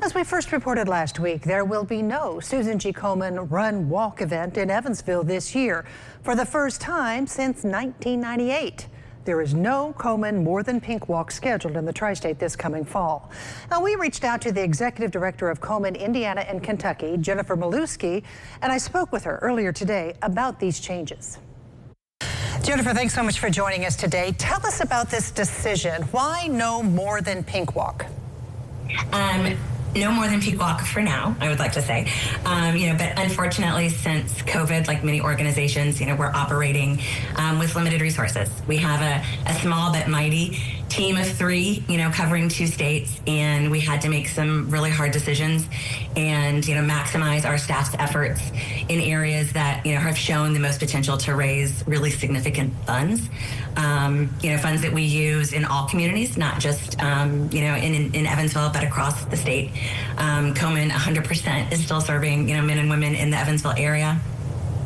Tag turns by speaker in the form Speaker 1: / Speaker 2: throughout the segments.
Speaker 1: As we first reported last week, there will be no Susan G. Komen Run Walk event in Evansville this year for the first time since 1998. There is no Komen More Than Pink Walk scheduled in the tri-state this coming fall. Now, we reached out to the executive director of Komen, Indiana and Kentucky, Jennifer Maluski, and I spoke with her earlier today about these changes. Jennifer, thanks so much for joining us today. Tell us about this decision. Why no More Than Pink Walk?
Speaker 2: No More Than Pink Walk for now, I would like to say. But unfortunately, since COVID, like many organizations, we're operating with limited resources. We have a small but mighty team of 3, covering 2 states, and we had to make some really hard decisions and, maximize our staff's efforts in areas that, have shown the most potential to raise really significant funds. Funds that we use in all communities, not just, in Evansville, but across the state. Komen 100% is still serving, men and women in the Evansville area.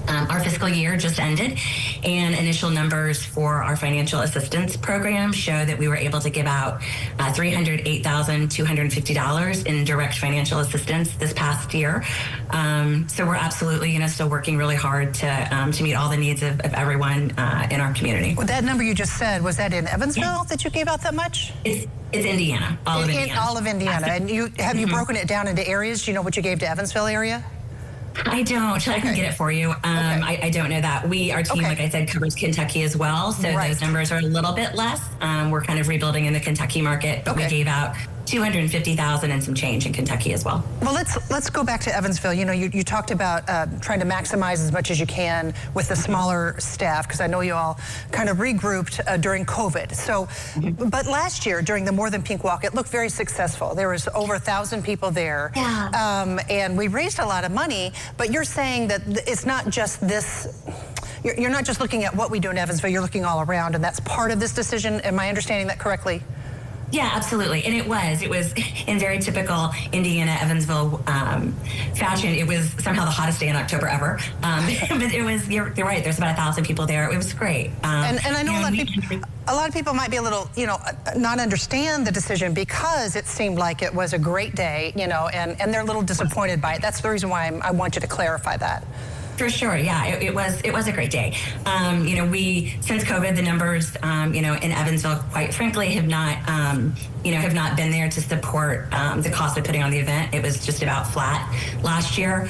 Speaker 2: Our fiscal year just ended, and initial numbers for our financial assistance program show that we were able to give out $308,250 in direct financial assistance this past year. So we're absolutely, still working really hard to meet all the needs of everyone in our community.
Speaker 1: Well, that number you just said, was that in Evansville that you gave out that much?
Speaker 2: It's Indiana, all of Indiana.
Speaker 1: All of Indiana. And have you broken it down into areas? Do you know what you gave to Evansville area?
Speaker 2: I don't. I can get it for you. I don't know that. Our team, like I said, covers Kentucky as well, so those numbers are a little bit less. We're kind of rebuilding in the Kentucky market, but we gave out $250,000 and some change in Kentucky as well.
Speaker 1: Well, let's go back to Evansville. You talked about trying to maximize as much as you can with the smaller staff, because I know you all kind of regrouped during COVID. So, but last year during the More Than Pink Walk, it looked very successful. There was over 1,000 people there, and we raised a lot of money. But you're saying that it's not just this. You're not just looking at what we do in Evansville. You're looking all around, and that's part of this decision. Am I understanding that correctly?
Speaker 2: Yeah, absolutely. And it was in very typical Indiana, Evansville fashion. It was somehow the hottest day in October ever. But it was, you're right, there's about 1,000 people there. It was great.
Speaker 1: And I know a lot of people might be a little, not understand the decision because it seemed like it was a great day, and they're a little disappointed by it. That's the reason why I want you to clarify that.
Speaker 2: For sure, yeah, it was a great day. Since COVID, the numbers, in Evansville, quite frankly, have not been there to support the cost of putting on the event. It was just about flat last year.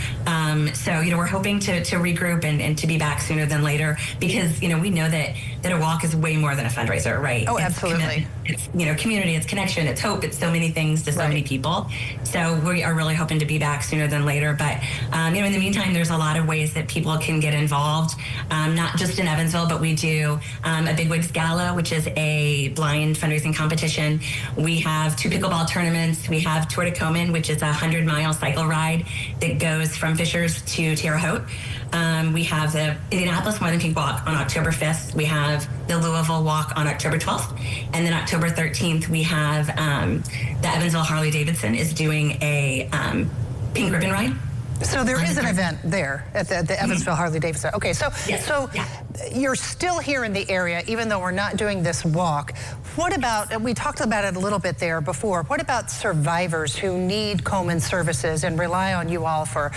Speaker 2: So, we're hoping to regroup and to be back sooner than later, because, we know that a walk is way more than a fundraiser, right?
Speaker 1: Oh, absolutely.
Speaker 2: It's community, it's connection, it's hope, it's so many things to so many people. So we are really hoping to be back sooner than later. But, in the meantime, there's a lot of ways that people can get involved, not just in Evansville, but we do a Bigwigs Gala, which is a blind fundraising competition. We have 2 pickleball tournaments. We have Tour de Komen, which is a 100-mile cycle ride that goes from Fishers to Terre Haute. We have the Indianapolis More Than Pink Walk on October 5th. We have the Louisville Walk on October 12th. And then October 13th, we have the Evansville Harley-Davidson is doing a pink ribbon ride.
Speaker 1: So there is an event there at the Evansville Harley-Davidson. Okay, so you're still here in the area, even though we're not doing this walk. What about, we talked about it a little bit there before, what about survivors who need Komen services and rely on you all for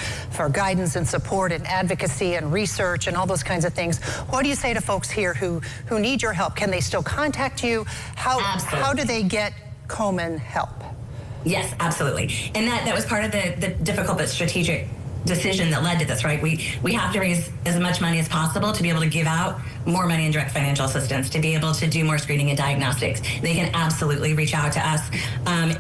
Speaker 1: guidance and support and advocacy and research and all those kinds of things? What do you say to folks here who need your help? Can they still contact you? How do they get Komen help?
Speaker 2: Yes, absolutely. And that was part of the difficult but strategic decision that led to this, right? We have to raise as much money as possible to be able to give out more money in direct financial assistance, to be able to do more screening and diagnostics. They can absolutely reach out to us.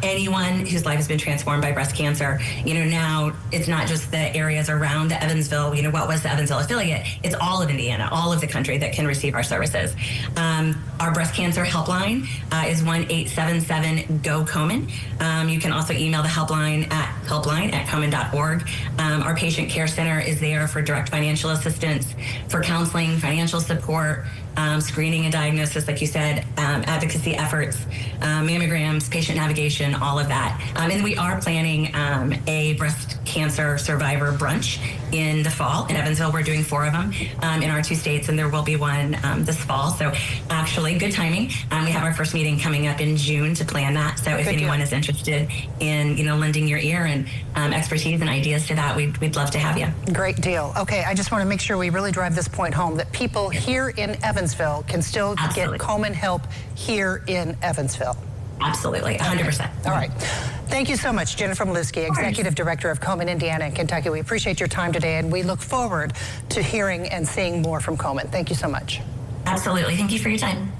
Speaker 2: Anyone whose life has been transformed by breast cancer, now it's not just the areas around the Evansville, what was the Evansville affiliate, it's all of Indiana, all of the country that can receive our services. Our breast cancer helpline is 1-877-GO-KOMEN. You can also email the helpline at helpline@komen.org. Our patient care center is there for direct financial assistance, for counseling, financial support, screening and diagnosis, like you said, advocacy efforts, mammograms, patient navigation, all of that. And we are planning a breast cancer survivor brunch in the fall. In Evansville, we're doing 4 of them in our 2 states, and there will be one this fall. So actually, good timing. We have our first meeting coming up in June to plan that. So if anyone is interested in, lending your ear and expertise and ideas to that, we'd love to have you.
Speaker 1: Great deal. Okay, I just want to make sure we really drive this point home that people here in Evansville can still get Komen help here in Evansville.
Speaker 2: Absolutely, 100%.
Speaker 1: Okay. All right. Thank you so much, Jennifer Malewski, Executive Director of Komen, Indiana and Kentucky. We appreciate your time today, and we look forward to hearing and seeing more from Komen. Thank you so much.
Speaker 2: Absolutely. Thank you for your time.